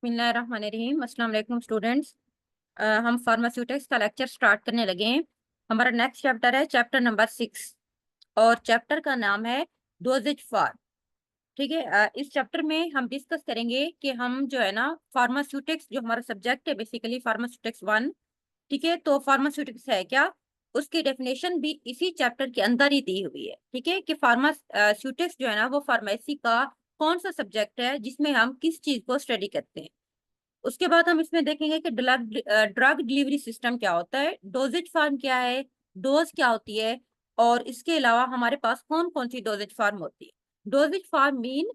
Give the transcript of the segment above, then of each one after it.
बिस्मिल्लाहिर्रहमानिर्रहीम। अस्सलाम वालेकुम स्टूडेंट्स। हम फार्मास्यूटिक्स का लेक्चर स्टार्ट करने लगे हैं। हमारा नेक्स्ट चैप्टर है चैप्टर नंबर 6 और चैप्टर का नाम है डोजेज फार्म। ठीक है। इस चैप्टर में हम डिस्कस करेंगे कि हम जो है ना फार्मास्यूटिक्स जो हमारा सब्जेक्ट है बेसिकली फार्मास्यूटिक्स 1। ठीक है, तो फार्मास्यूटिक्स है क्या, उसकी डेफिनेशन भी इसी चैप्टर के अंदर ही दी हुई है। ठीक है कि फार्मास्यूटिक्स जो है ना वो फार्मेसी का कौन सा सब्जेक्ट है जिसमें हम किस चीज को स्टडी करते हैं। उसके बाद हम इसमें देखेंगे कि ड्रग डिलीवरी सिस्टम क्या होता है, डोजेज फार्म क्या है, डोज क्या होती है, और इसके अलावा हमारे पास कौन कौन सी डोजेज फार्म होती है। डोजेज फार्म मीन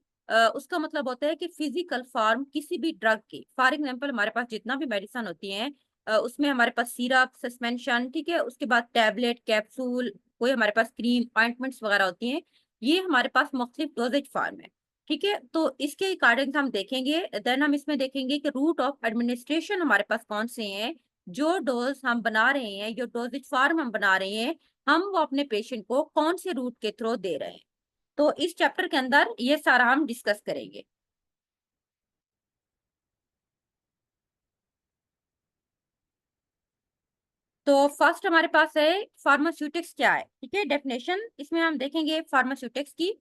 उसका मतलब होता है कि फिजिकल फार्म किसी भी ड्रग की। फॉर एग्जांपल हमारे पास जितना भी मेडिसिन होती है उसमें हमारे पास सिरप, सस्पेंशन, ठीक है, उसके बाद टैबलेट, कैप्सूल, कोई हमारे पास क्रीम, ऑइंटमेंट्स वगैरह होती हैं। ये हमारे पास मुख्तलिफ डोजेज फार्म है। ठीक है, तो इसके अकॉर्डिंग हम देखेंगे। देन हम इसमें देखेंगे कि रूट ऑफ एडमिनिस्ट्रेशन हमारे पास कौन से हैं। जो डोज हम बना रहे हैं, जो डोजेज फार्म हम बना रहे हैं, हम वो अपने पेशेंट को कौन से रूट के थ्रू दे रहे हैं। तो इस चैप्टर के अंदर ये सारा हम डिस्कस करेंगे। तो फर्स्ट हमारे पास है फार्मास्यूटिक्स क्या है। ठीक है, डेफिनेशन इसमें हम देखेंगे फार्मास्यूटिक्स की।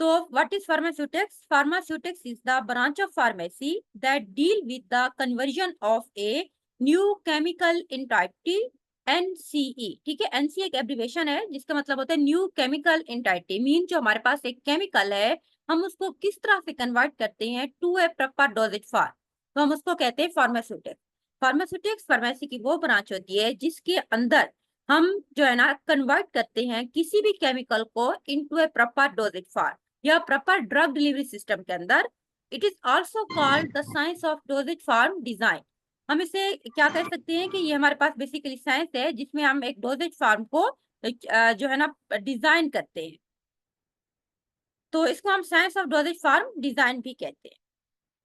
तो what is pharmaceutics? Pharmaceutics is the branch of pharmacy that deal with the conversion of a new chemical entity, NCE। ठीक है, NCE एक एब्रिवेशन है जिसका मतलब होता है न्यू केमिकल एंटिटी। मीन जो हमारे पास एक केमिकल है, हम उसको किस तरह से कन्वर्ट करते हैं to a proper dosage form, तो हम उसको कहते हैं फार्मास्यूटिक्स। फार्मास्यूटिक्स फार्मेसी की वो ब्रांच होती है जिसके अंदर हम जो है ना कन्वर्ट करते हैं किसी भी केमिकल को इनटू ए प्रॉपर डोजेज फॉर्म या प्रॉपर ड्रग डिलीवरी सिस्टम के अंदर। It is also called the science of doses form design. हम इसे क्या कह सकते हैं कि ये हमारे पास बेसिकली साइंस है जिसमें हम एक डोजेज फॉर्म को जो है ना डिजाइन करते हैं। तो इसको हम science of doses form design भी कहते हैं।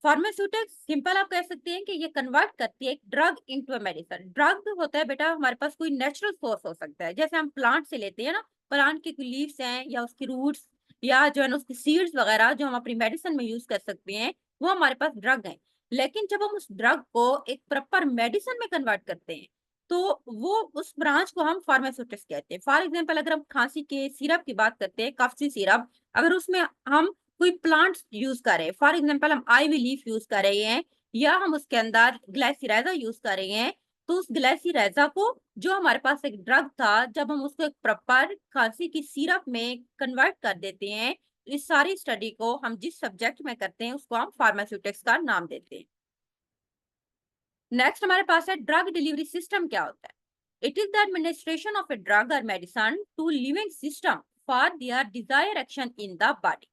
फार्मास्यूटिक्स सिंपल आप कह सकते हैं कि ये कन्वर्ट करती है एक ड्रग इनटू मेडिसिन। ड्रग होता है बेटा हमारे पास कोई नेचुरल सोर्स हो सकता है, जैसे हम प्लांट से लेते हैं ना, प्लांट के कोई लीव्स हैं या उसकी रूट्स या जो है ना उसकी सीड्स वगैरह जो हम अपनी मेडिसिन में यूज कर सकते हैं, वो हमारे पास ड्रग है। लेकिन जब हम उस ड्रग को एक प्रॉपर मेडिसिन में कन्वर्ट करते हैं तो वो उस ब्रांच को हम फार्मास्यूटिक्स कहते हैं। फॉर एग्जाम्पल अगर हम खांसी के सिरप की बात करते हैं, कफ सिरप, अगर उसमें हम कोई प्लांट्स यूज कर रहे हैं, फॉर एग्जांपल हम आईवी लीफ यूज कर रहे हैं या हम उसके अंदर ग्लाइसिराइजा यूज कर रहे हैं, तो उस ग्लाइसिराइजा को जो हमारे पास एक ड्रग था, जब हम उसको एक प्रॉपर खांसी की सिरप में कन्वर्ट कर देते हैं, इस सारी स्टडी को हम जिस सब्जेक्ट में करते हैं उसको हम फार्मास्यूटिक्स का नाम देते हैं। नेक्स्ट हमारे पास है ड्रग डिलीवरी सिस्टम क्या होता है। It is the administration of a drug और medicine to living system for their desire action in the body.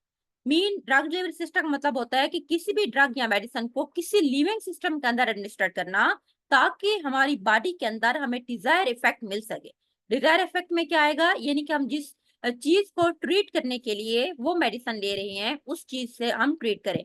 Mean drug delivery system का मतलब होता है कि किसी भी ड्रग या मेडिसिन को किसी लिविंग सिस्टम के अंदर एडमिनिस्टर करना ताकि हमारी बॉडी के अंदर हमें डिजायर इफेक्ट मिल सके। डिजायर इफेक्ट में क्या आएगा, यानी कि हम जिस चीज को ट्रीट करने के लिए वो मेडिसिन ले रहे हैं उस चीज से हम ट्रीट करें।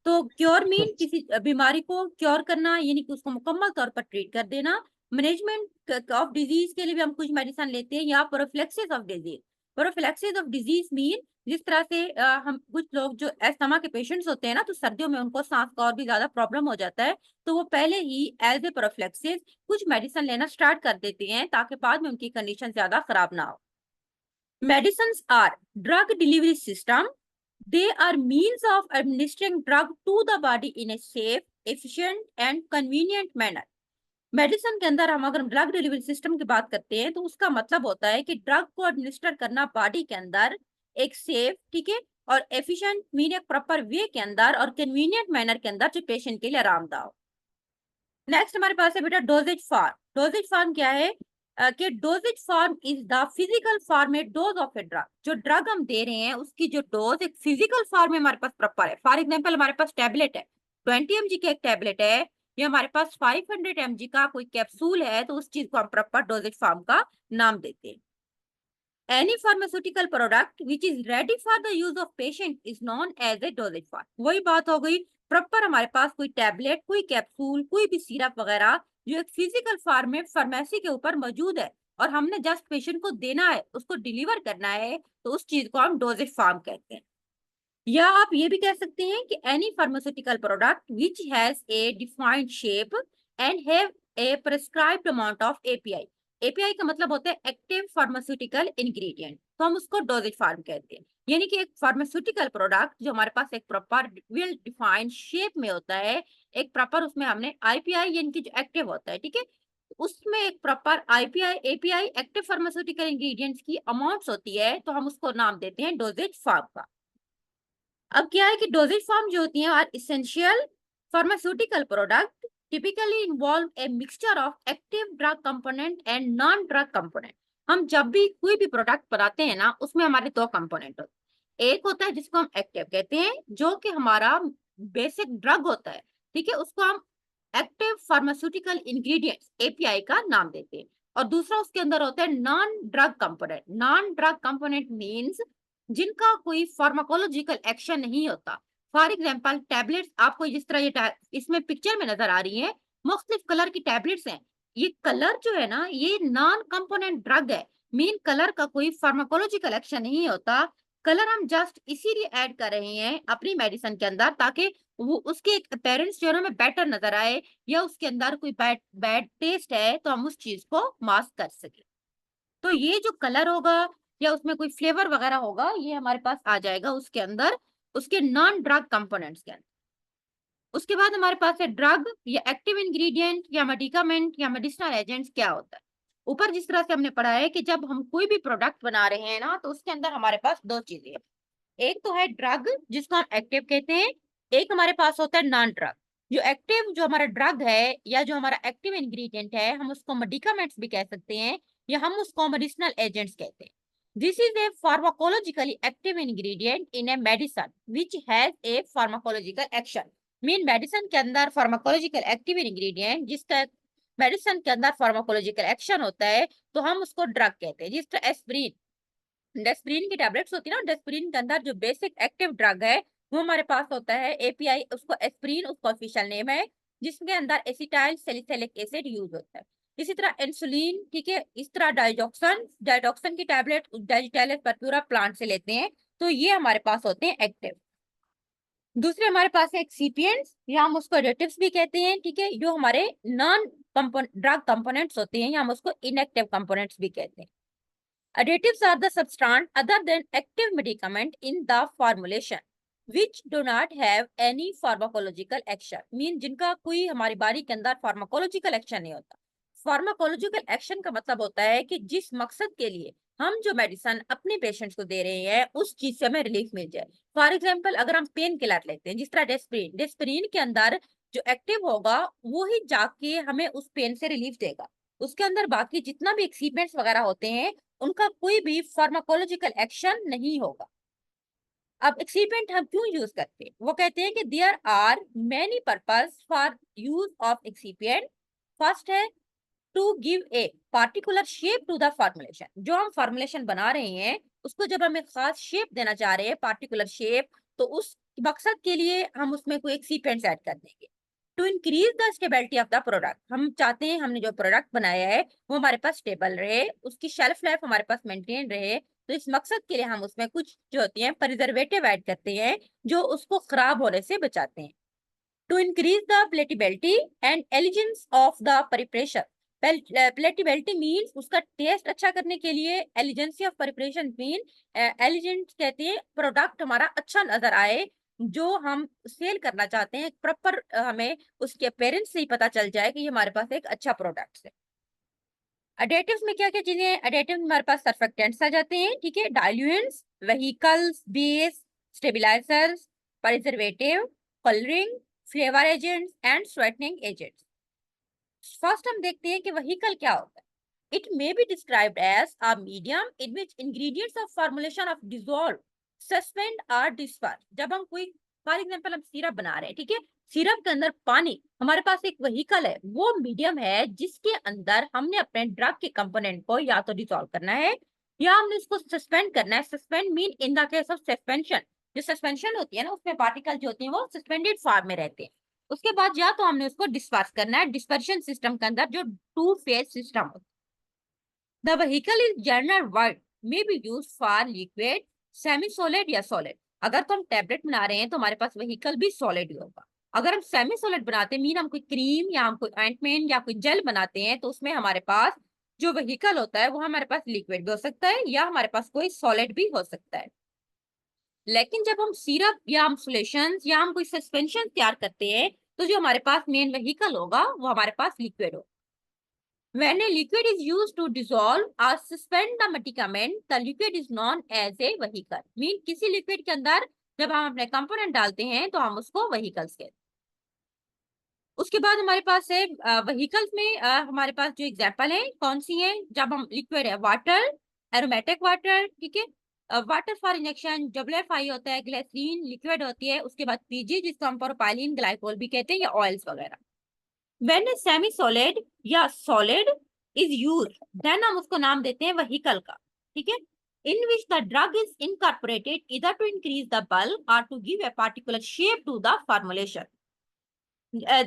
तो क्योर मीन किसी बीमारी को क्योर करना, यानी कि उसको मुकम्मल तौर पर ट्रीट कर देना। मैनेजमेंट ऑफ डिजीज के लिए भी हम कुछ मेडिसिन लेते हैं, या prophylaxis of disease. Prophylaxis of disease mean जिस तरह से हम कुछ लोग जो अस्थमा के पेशेंट्स होते हैं ना, तो सर्दियों में उनको सांस का और भी ज्यादा प्रॉब्लम हो जाता है, तो वो पहले ही एज ए प्रोफिलैक्सिस कुछ मेडिसिन लेना स्टार्ट कर देते हैं ताकि बाद में उनकी कंडीशन ज्यादा खराब ना हो। Medicines are drug delivery system. They are means of administering drug to the body in a safe, efficient and convenient manner. Medicine के अंदर हम अगर ड्रग डिलीवरी सिस्टम की बात करते हैं तो उसका मतलब होता है कि ड्रग को एडमिनिस्टर करना बॉडी के अंदर एक सेफ, ठीक है, और एफिशिएंट मीन एक प्रॉपर वे के अंदर और कन्वीनियंट मैनर के अंदर जो पेशेंट के लिए आरामदायक हो। नेक्स्ट हमारे पास है बेटा डोजेज फॉर्म। डोजेज फॉर्म क्या है, कि doses form is the physical format dose of a drug. जो ड्रग हम दे रहे हैं उसकी जो डोज एक फिजिकल फॉर्म में हमारे पास प्रॉपर है। फॉर एग्जांपल हमारे पास टैबलेट है, 20 mg का एक टैबलेट है, या हमारे पास 500 mg का कोई कैप्सूल है, तो उस चीज को हम प्रॉपर डोजेज फॉर्म का नाम देते हैं। Any pharmaceutical product which is ready for the use of patient is known as a dosage form। वही बात हो गई, प्रॉपर हमारे पास कोई टैबलेट, कोई कैप्सूल, कोई भी सिरप वगैरह जो एक फिजिकल फॉर्म में फार्मेसी के ऊपर मौजूद है और हमने जस्ट पेशेंट को देना है, उसको डिलीवर करना है, तो उस चीज को हम डोजेज फॉर्म कहते हैं। या आप ये भी कह सकते हैं कि any pharmaceutical product which has a defined shape and have a prescribed amount of API. API का मतलब होता है एक्टिव फार्मास्यूटिकल इंग्रेडिएंट, तो हम उसको डोजेज फार्म कहते हैं। यानी कि एक फार्मास्यूटिकल प्रोडक्ट जो हमारे पास एक प्रॉपर वेल डिफाइंड शेप में होता है, एक प्रॉपर उसमें हमने आईपीआई यानी कि जो एक्टिव होता है, ठीक है, उसमें एक proper IPI API active pharmaceutical ingredients की अमाउंट्स होती है, तो हम उसको नाम देते हैं डोजेज फार्म का। अब क्या है कि डोजेज फॉर्म जो होती हैं are essential pharmaceutical product typically involve a mixture of active drug component and non drug component. हम जब भी कोई भी प्रोडक्ट बनाते हैं ना, उसमें हमारे दो कंपोनेंट होते हैं। एक होता है जिसको हम एक्टिव कहते हैं, जो कि हमारा बेसिक ड्रग होता है, ठीक है, उसको हम एक्टिव फार्मास्यूटिकल इंग्रेडिएंट्स एपीआई का नाम देते हैं। और दूसरा उसके अंदर होता है non drug component. Non drug component means जिनका कोई फार्माकोलॉजिकल एक्शन नहीं होता। फॉर एग्जाम्पल टैबलेट्स, आपको जिस तरह ये इसमें पिक्चर में नजर आ रही है, मुख्तलिफ कलर की टैबलेट्स हैं। ये कलर जो है ना, ये नॉन कंपोनेंट ड्रग है। मीन कलर का कोई फार्माकोलॉजिकल एक्शन नहीं होता। कलर हम जस्ट इसीलिए ऐड कर रहे हैं अपनी मेडिसिन के अंदर, ताकि वो उसके एक अपीयरेंस जो है ना बेटर नजर आए, या उसके अंदर कोई बैड बैड टेस्ट है तो हम उस चीज को मास्क कर सके। तो ये जो कलर होगा या उसमें कोई फ्लेवर वगैरह होगा, ये हमारे पास आ जाएगा उसके अंदर, उसके नॉन ड्रग कंपोनेंट्स के अंदर। उसके बाद हमारे पास है ड्रग या एक्टिव इंग्रेडिएंट या मेडिकामेंट या मेडिसिनल एजेंट्स क्या होता है। ऊपर जिस तरह से हमने पढ़ा है कि जब हम कोई भी प्रोडक्ट बना रहे हैं ना, तो उसके अंदर हमारे पास दो चीजें हैं। एक तो है ड्रग जिसको हम एक्टिव कहते हैं, एक हमारे पास होता है नॉन ड्रग। जो एक्टिव जो हमारा ड्रग है या जो हमारा एक्टिव इंग्रेडिएंट है, हम उसको मेडिकामेंट्स भी कह सकते हैं या हम उसको मेडिसिनल एजेंट्स कहते हैं। This is a pharmacologically active ingredient in a medicine which has a pharmacological action. Mean medicine के अंदर फार्माकोलॉजिकल एक्टिव इंग्रेडिएंट जिसका मेडिसिन के अंदर फार्माकोलॉजिकल एक्शन होता है, तो हम उसको ड्रग कहते हैं। जिस तरह एस्प्रिन, डेस्प्रिन की टैबलेट्स होती है ना, डेस्प्रिन के अंदर जो बेसिक एक्टिव ड्रग है वो हमारे पास होता है एपीआई, उसको एस्प्रिन उसका ऑफिशियल नेम है, जिसके अंदर एसिटाइल सैलिसिलिक एसिड यूज होता है। इसी तरह इंसुलिन, ठीक है, इस तरह डाइजॉक्सन, डाइजॉक्सन की टैबलेट डाइजिटाइलस परप्यूरा प्लांट से लेते हैं, तो ये हमारे पास होते हैं एक्टिव। दूसरे हमारे पास है एक्सिपिएंट्स या हम उसको एडिटिव्स भी कहते हैं, ठीक है, जो हमारे नॉन ड्रग कंपोनेंट्स होते हैं या हम उसको इनएक्टिव कंपोनेंट्स भी कहते हैं। Additives are the substance other than active medicament in the formulation which do not have any pharmacological action. Mean जिनका कोई हमारी बॉडी के अंदर फार्माकोलॉजिकल एक्शन नहीं होता। फार्माकोलॉजिकल एक्शन का मतलब होता है कि जिस मकसद के लिए हम जो मेडिसिन अपने पेशेंट्स को दे रहे हैं, उस चीज से हमें रिलीफ मिल जाए। फॉर एग्जाम्पल अगर हम पेन किलर लेते हैं, जिस तरह डेस्प्रिन, डेस्प्रिन के अंदर जो एक्टिव होगा वो ही जाके हमें उस पेन से रिलीफ देगा। उसके अंदर बाकी जितना भी एक्सीपेंट्स वगैरह होते हैं, उनका कोई भी फार्माकोलॉजिकल एक्शन नहीं होगा। अब एक्सीपेंट हम क्यों यूज करते हैं, वो कहते हैं कि there are many purpose for use of excipient. First है to give a particular shape to the formulation. जो हम फॉर्मुलेशन बना रहे हैं उसको जब हम एक खास शेप देना चाह रहे हैं, पार्टिकुलर शेप, तो उस मकसद के लिए हम उसमें कोई एक्सीपेंट्स ऐड कर देंगे। To increase the stability of the product, हम चाहते हैं हमने जो प्रोडक्ट बनाया है वो हमारे पास स्टेबल रहे, उसकी शेल्फ लाइफ हमारे पास मेंटेन रहे, तो इस मकसद के लिए हम उसमें कुछ जो होती हैं प्रिजर्वेटिव ऐड करते हैं जो उसको खराब होने से बचाते हैं। To increase the palatability and elegance of the preparation. Palatability means उसका टेस्ट अच्छा करने के लिए, elegancy of preparation mean elegant कहते हैं प्रोडक्ट हमारा अच्छा नजर आए, जो हम सेल करना चाहते हैं प्रॉपर हमें उसके अपीयरेंस से ही पता चल जाए कि ये हमारे पास एक अच्छा प्रोडक्ट है। एडेटिव्स में क्या क्या चीजें हैं, एडेटिव में हमारे पास सर्फेक्टेंट्स आ जाते हैं, ठीक है, diluents, vehicles, base, stabilisers, preservative, colouring, flavour agents and sweetening agents. First हम देखते हैं कि व्हीकल क्या होता है। It may be described as a medium in which ingredients of formulation of dissolve, suspend और डिस्पर्स। जब हम कोई, फॉर एग्जांपल हम सिरप बना रहे हैं, ठीक है, सिरप के अंदर पानी, हमारे पास एक व्हीकल है, वो मीडियम है जिसके अंदर हमने अपने ड्रग के कंपोनेंट को या तो डिसॉल्व करना है या हमने उसको सस्पेंड करना है। Suspend mean in the case of suspension, जो सस्पेंशन होती है ना उसमें पार्टिकल जो होते हैं वो सस्पेंडेड फॉर्म में रहते हैं। उसके बाद या तो हमने उसको डिस्पर्स करना है, डिस्पर्शन सिस्टम के अंदर जो टू फेज सिस्टम होता है। The vehicle is general word may be used for liquid, semi solid या सॉलिड। अगर तो हम टैबलेट बना रहे हैं तो हमारे पास व्हीकल भी सॉलिड ही होगा। अगर हम सेमी सॉलिड बनाते हैं, मीन हम कोई क्रीम या हम कोई ऑइंटमेंट या कोई जेल बनाते हैं, तो उसमें हमारे पास जो व्हीकल होता है वो हमारे पास लिक्विड भी हो सकता है या हमारे पास कोई सॉलिड भी हो सकता है। लेकिन जब हम सिरप या हम सोल्यूशन या हम कोई सस्पेंशन तैयार करते हैं, तो जो हमारे पास मेन व्हीकल होगा वो हमारे पास लिक्विड होगा। When a liquid is used to dissolve or suspend the medicament, the liquid is known as a vehicle. Mean किसी लिक्विड के अंदर जब हम अपने कंपोनेंट डालते हैं तो हम उसको व्हीकल्स कहते हैं। उसके बाद हमारे पास है व्हीकल्स में हमारे पास जो एग्जांपल है कौन सी है, जब हम लिक्विड है वाटर, एरोमेटिक वाटर, ठीक है, वाटर फॉर इंजेक्शन, WFI होता है, ग्लिसरीन लिक्विड होती है, उसके बाद PG जिसको हम प्रोपाइलिन ग्लाइकोल भी कहते हैं, या ऑयल्स वगैरह। When a semi solid या solid is used, then हम उसको नाम देते हैं व्हीकल का, ठीक है, in which the drug is incorporated either to increase the bulk or to give a particular shape to the formulation.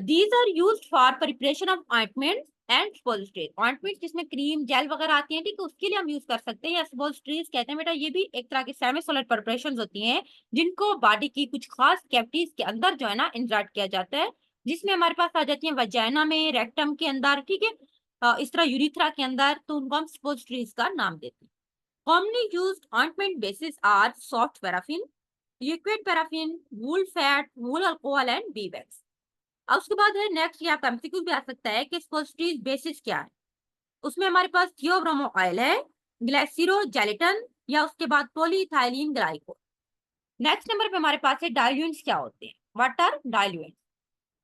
These are used for preparation of ointments and suppositories. Ointments जिसमें cream gel वगैरह आती हैं, ठीक है, उसके लिए हम use कर सकते हैं, या suppositories कहते हैं बेटा, ये भी एक तरह की सेमी सॉलिड प्रिपरेशंस होती हैं जिनको बॉडी की कुछ खास कैविटीज के अंदर जो है ना इंसर्ट किया जाता है, जिसमें हमारे पास आ जाती है वजाइना में, रेक्टम के अंदर, ठीक है, इस तरह यूरिथ्रा के अंदर, तो उनको हम suppositories का नाम देते हैं। Commonly used ointment bases are soft paraffin, liquid paraffin, wool fat, wool alcohol and bee wax. अब उसके बाद है नेक्स्ट, ये आपका एमसीक्यू भी आ सकता है कि स्पोस्ट्रीज बेसिस क्या है। उसमें हमारे पास थियोब्रोमो ऑयल है, ग्लाइसिरो जेलेटन, या उसके बाद पॉलीइथाइलिन ग्लाइकोल। नेक्स्ट नंबर पे हमारे पास है डाइल्यूएंट्स क्या होते हैं। What are diluents?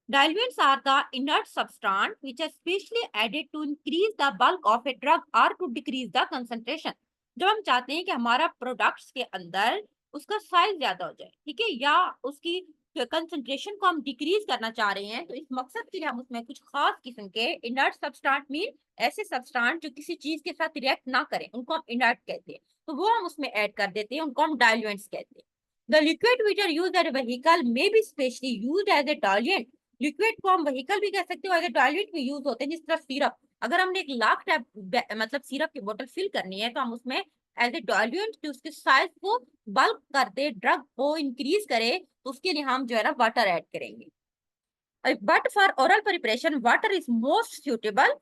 Diluents are the inert substance which are specially added to increase the bulk of a drug or to decrease the concentration. जब हम चाहते हैं कि हमारा प्रोडक्ट्स के अंदर उसका साइज ज्यादा हो जाए, ठीक है, या उसकी कंसंट्रेशन को हम डिक्रीज करना चाह रहे हैं, तो इस मकसद के लिए हम उसमें कुछ खास किस्म के इनर्ट सब्सटेंस, मीन ऐसे सब्सटेंस जो किसी चीज के साथ रिएक्ट ना करें, उनको हम इनर्ट कहते हैं, तो वो हम उसमें ऐड कर देते हैं, उनको हम डाइल्यूएंट्स कहते हैं। The liquid which are used as a vehicle may be specially used as a diluent. Liquid को हम व्हीकल भी कह सकते हो, अगर डाइल्यूट में यूज होते हैं, जिस तरह सिरप, अगर हमने 1 लाख मतलब सिरप की बोतल फिल करनी है, तो हम उसमें एज ए डाइल्यूट जो उसके साइज को बल्क कर दे, ड्रग को इंक्रीज करे, तो उसके लिए हम जो है ना वाटर ऐड करेंगे। But for oral preparation water is most suitable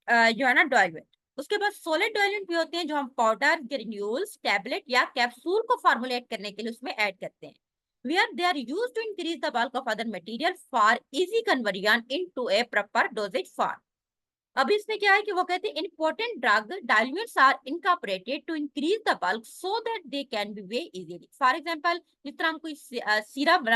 जो है ना डाइल्यूट। उसके बाद सॉलिड डाइल्यूट भी होते हैं जो हम पाउडर, ग्रेन्यूल्स, टैबलेट या कैप्सूल को फॉर्मुलेट करने के लिए उसमें ऐड करते हैं, where they are used to increase the bulk of other material for easy conversion into a proper dosage form. अब इसमें क्या है कि वो कहते हैं important drug diluents are incorporated to increase the bulk so that they can be weighed easily. For example, जिस तरह हम कोई सिरप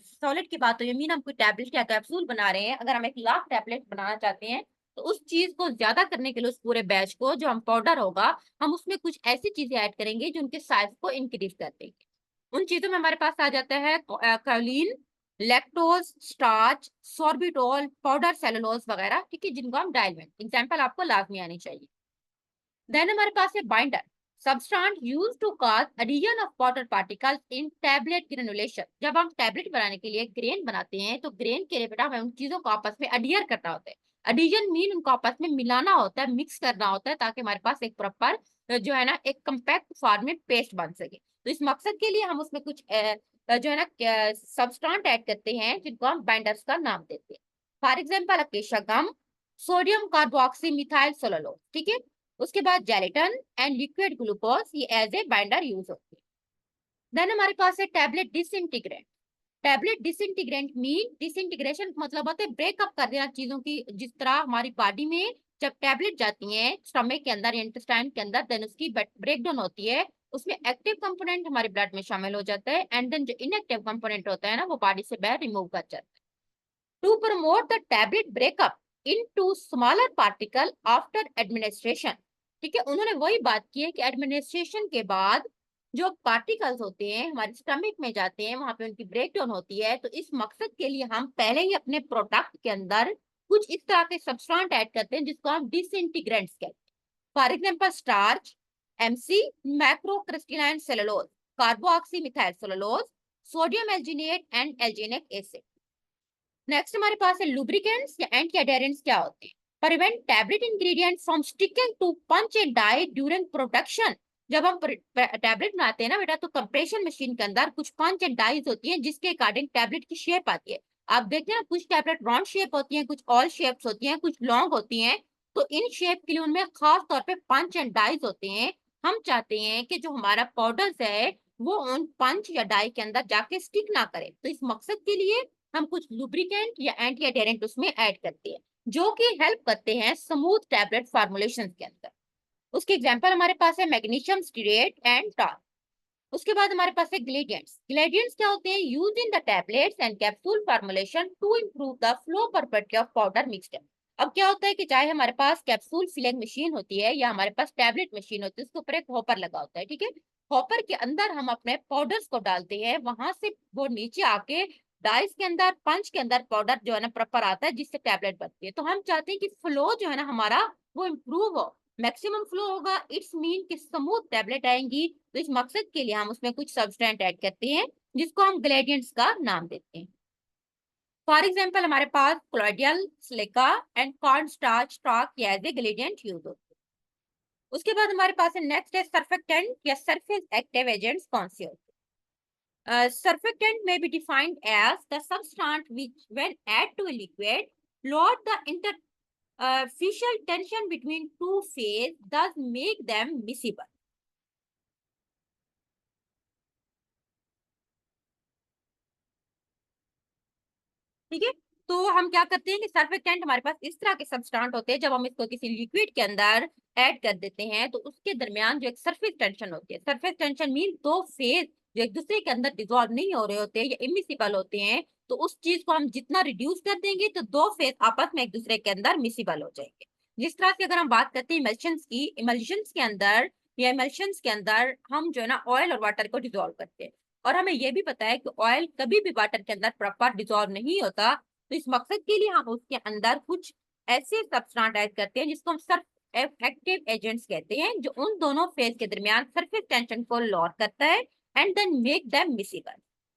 सॉलिड की बात हो, मीन हम कोई टैबलेट या कैप्सूल बना रहे हैं, अगर हम 1 लाख टैबलेट बनाना चाहते हैं, तो उस चीज को ज्यादा करने के लिए उस पूरे बैच को जो हम पाउडर होगा, हम उसमें कुछ ऐसी चीजें ऐड करेंगे जो उनके साइज को इंक्रीज कर देंगे। उन चीजों में हमारे पास आ जाता है कालिन, lactose, starch, sorbitol, powder cellulose वगैरह, ठीक है, जिनको हम डाइल्यूएंट, एग्जांपल आपको लाजमी आनी चाहिए। देन हमारे पास है binder, substance used to cause addition of water particles in tablet granulation. जब हम टैबलेट बनाने के लिए ग्रेन बनाते हैं, तो ग्रेन के लिए बेटा हमें उन चीजों को आपस में अडियर करना होता है। एडिशन मीन उनको आपस में मिलाना होता है, मिक्स करना होता है, ताकि हमारे पास एक प्रॉपर जो है ना एक कंपैक्ट फॉर्म में पेस्ट बन सके। तो इस मकसद के लिए हम उसमें कुछ जो है ना सबस्टेंस ऐड करते हैं, जिनको हम बाइंडर्स का नाम देते हैं। For example acacia gum, sodium carboxy methyl cellulose, ठीक है, उसके बाद जेलेटन एंड लिक्विड ग्लूकोज, ये एज ए बाइंडर यूज होते हैं। देन हमारे पास है tablet disintegrant. Tablet disintegrant mean disintegration मतलब होता है ब्रेकअप कर देना चीजों की। जिस तरह हमारी बॉडी में जब टैबलेट जाती है स्टमक के अंदर, इंटेस्टाइन के अंदर, देन उसकी ब्रेकडाउन होती है, उसमें एक्टिव कंपोनेंट हमारे ब्लड में शामिल हो जाता है, एंड देन जो इनएक्टिव कंपोनेंट होता है ना, वो बॉडी से बाहर रिमूव कर जाता है। To promote the tablet breakup into smaller particle after administration, ठीक है, उन्होंने वही बात की है कि एडमिनिस्ट्रेशन के बाद जो पार्टिकल्स होते हैं हमारे स्टमक में जाते हैं, वहां पे उनकी ब्रेकडाउन होती है, तो इस मकसद के लिए हम पहले ही अपने प्रोडक्ट के अंदर कुछ इस तरह के सब्सटेंस ऐड करते हैं जिसको हम डिसइंटीग्रेंट्स कहते हैं। For example starch, MC, microcrystalline cellulose, carboxy methyl cellulose, sodium alginate and alginic acid. Next हमारे पास है लुब्रिकेंट्स या एंटी एडेरेंट्स क्या होते हैं। Prevent tablet ingredient from sticking to punch and die during production जब हम टैबलेट बनाते हैं ना बेटा, तो कंप्रेशन मशीन के अंदर कुछ पंच एंड डाइज होती हैं जिसके अकॉर्डिंग टैबलेट की शेप आती है। आप देखते हैं कुछ टैबलेट राउंड शेप होती हैं, कुछ ऑल शेप्स होती हैं, कुछ लॉन्ग होती हैं। तो इन शेप के लिए उनमें खास तौर पे पंच एंड डाइज होते हैं। हम चाहते हैं कि जो हमारा पाउडर्स है वो उन पंच या डाई के अंदर जाके स्टिक ना करे, तो इस मकसद के लिए हम कुछ लुब्रिकेंट या एंटी एडेरेंट उसमें ऐड करते हैं, जो कि हेल्प करते हैं स्मूथ टैबलेट फॉर्मुलेशन के अंदर। उसके एग्जाम्पल हमारे पास है मैग्नीशियम स्टीरेट एंड टार। उसके बाद हमारे पास है ग्रेडियंट्स। ग्रेडियंट्स क्या होते हैं? Use in the tablets and capsule formulation to improve the flow property of powder mixture. अब क्या होता है कि चाहे हमारे पास कैप्सूल फिलिंग मशीन होती है या हमारे पास टैबलेट मशीन होती है, उसके ऊपर एक हॉपर लगा होता है, ठीक है। हॉपर के अंदर हम अपने पाउडर्स को डालते हैं, वहां से वो नीचे आके डाइस के अंदर, पंच के अंदर पाउडर जो है ना प्रॉपर आता है, जिससे टैबलेट बनती है। तो हम चाहते हैं कि फ्लो जो है ना हमारा वो इम्प्रूव हो, मैक्सिमम फ्लो होगा, इट्स मीन कि स्मूथ टैबलेट आएंगी। तो इस मकसद के लिए हम उसमें कुछ सब्सटेंट ऐड करते हैं जिसको हम ग्रेडियंट्स का नाम देते हैं। फॉर एग्जाम्पल हमारे पास colloidal, silica and corn starch stock as a gradient use होते हैं। उसके बाद हमारे पास है नेक्स्ट है सर्फेक्टेंट या सरफेस एक्टिव एजेंट्स कौन से होते हैं? Surfactant may be defined as the substance which when add to a liquid lower the interfacial tension between two phase thus make them miscible। ठीक है। तो हम क्या करते हैं कि सर्फेक्टेंट हमारे पास इस तरह के सबस्टेंट होते हैं, जब हम इसको किसी लिक्विड के अंदर ऐड कर देते हैं तो उसके दरमियान जो एक सरफेस टेंशन होती है, सरफेस टेंशन मीन दो फेज जो एक दूसरे के अंदर डिजोल्व नहीं हो रहे होते या इमिसिबल होते हैं, तो उस चीज को हम जितना रिड्यूस कर देंगे तो दो फेज आपस में एक दूसरे के अंदर मिसिबल हो जाएंगे। जिस तरह से अगर हम बात करते हैं इमल्शंस की, इमल्शंस के अंदर या इमल्शंस के अंदर हम जो है ना ऑयल और वाटर को डिजोल्व करते हैं, और हमें यह भी पता है कि ऑयल कभी भी वाटर के अंदर प्रॉपर डिजोल्व नहीं होता। तो इस मकसद के लिए हम उसके अंदर कुछ ऐसे सब्सटेंट ऐड करते हैं जिसको हम सर्फ एक्टिव एजेंट्स कहते हैं, जो उन दोनों फेज के दरमियान सरफेस टेंशन को लोअर करता है and then make them miscible.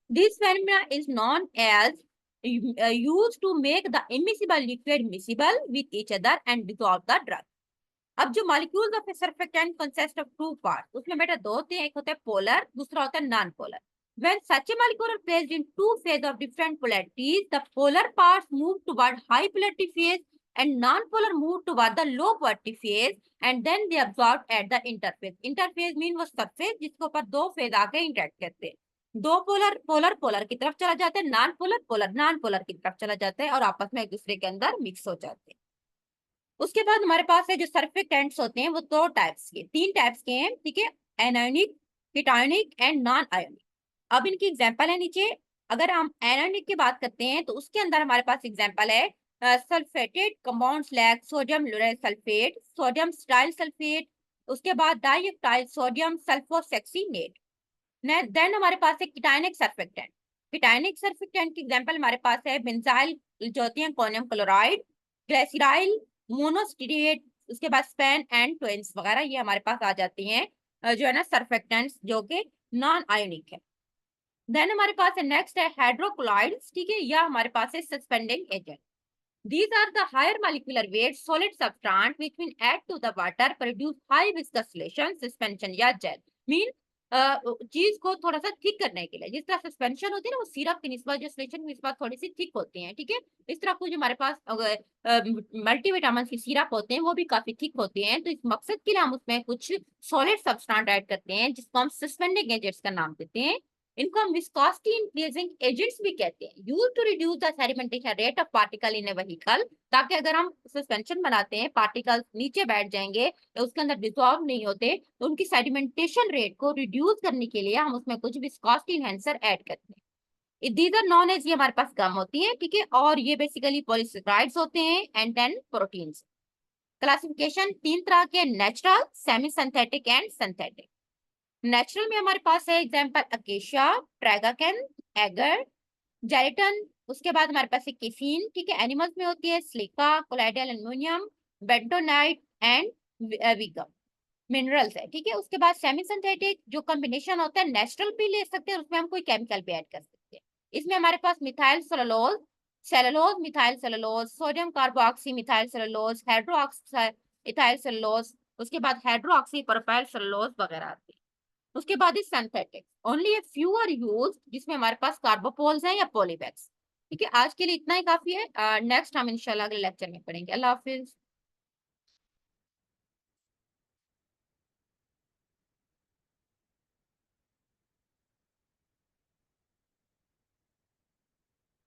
This phenomena is known as used to make the immiscible liquid miscible with each other and dissolve the drug। अब जो molecules of surfactant consist of two parts, उसमें बेटा दो होते हैं, एक होता है पोलर, दूसरा होता है non polar. When such a molecule are placed in two phases of different polarities, the polar parts move toward high polarity phase and non-polar move toward the low polarity phase and then they absorb at the interface। Interface mean वो surface जिसके ऊपर दो phase आके interact करते हैं। दो polar polar polar की तरफ चला जाता है, non polar polar non polar की तरफ चला जाता है और आपस में एक दूसरे के अंदर मिक्स हो जाते हैं। उसके बाद हमारे पास है जो सर्फेक्टेंट्स होते हैं वो दो टाइप्स के, तीन टाइप्स के हैं, ठीक है। Anionic, cationic and non ionic. अब इनकी एग्जांपल है नीचे। अगर हम एनायोनिक की बात करते हैं तो उसके अंदर हमारे पास एग्जांपल है sulfated compounds like sodium lauryl sulfate, sodium stearyl sulfate, उसके बाद डाइऑक्साइड सोडियम सल्फोक्सेसिनेट। देन हमारे पास है कीटायनिक सर्फेक्टेंट। कीटायनिक सर्फेक्टेंट की एग्जांपल हमारे पास है बेंजाइल जो होती है अमोनियम क्लोराइड, ग्लिसराइल, मोनोस्टीरेट, उसके बाद स्पेन एंड ट्वेंस वगैरह, ये हमारे पास आ जाती हैं जो है ना सर्फेक्टेंट्स जो कि नॉन आयोनिक है। देन हमारे पास है नेक्स्ट है हाइड्रोक्लोराइड्स, ठीक है, या हमारे पास है suspending agent. These are the higher molecular weight solid substance which when add to the water produce high viscous solution, suspension या gel। मीन चीज को थोड़ा सा थिक करने के लिए, जिस तरह सस्पेंशन होती है ना वो सिरप की निस्बत, जो सोल्यूशन की निस्बत थोड़ी सी थिक होती है, ठीक है। इस तरह कुछ हमारे पास मल्टीविटामिन की सिरप होते हैं वो भी काफी थिक होते हैं। तो इस मकसद के लिए हम उसमें कुछ सॉलिड सब्सटेंस ऐड करते हैं जिसको हम सस्पेंडिंग एजेंट्स का नाम देते हैं। इनको हम विस्कोसिटी इंक्रीजिंग एजेंट्स भी कहते हैं, use to reduce the sedimentation rate of particle in a vehicle, ताकि अगर हम सस्पेंशन बनाते हैं पार्टिकल्स नीचे बैठ जाएंगे या उसके अंदर डिसॉल्व नहीं होते, तो उनकी सेडिमेंटेशन रेट को रिड्यूस करने के लिए हम उसमें कुछ विस्कोसिटी एनहांसर ऐड करते हैं। दीज आर नॉन एज, ये हमारे पास गम होती है, ठीक है, और ये बेसिकली पॉलीसेकेराइड्स होते हैं एंड देन प्रोटीन्स। क्लासिफिकेशन तीन तरह के, natural, semi synthetic and synthetic. Natural में हमारे पास है एग्जांपल अकेशिया, ट्रैगाकैन, एगर, जेलेटिन। उसके बाद हमारे पास है केफीन, ठीक है, एनिमल्स में होती है silica, colloidal aluminium, bentonite and veegum. Minerals है, ठीक है। उसके बाद सेमी सिंथेटिक जो कॉम्बिनेशन होता है, नेचुरल भी ले सकते हैं, उसमें हम कोई केमिकल भी ऐड कर सकते हैं। इसमें हमारे पास methyl cellulose, cellulose methyl cellulose, sodium carboxy methyl cellulose, hydroxy ethyl cellulose, उसके बाद हाइड्रोक्सी प्रोपाइल सेलुलोज वगैरह आती है। उसके बाद है synthetic, only a few are used, जिसमें हमारे पास कार्बोपोल्स हैं या पॉलीबैग्स। ठीक है, आज के लिए इतना ही काफी है। नेक्स्ट हम इंशाल्लाह अगले लेक्चर में पढ़ेंगे। अल्लाह हाफिज।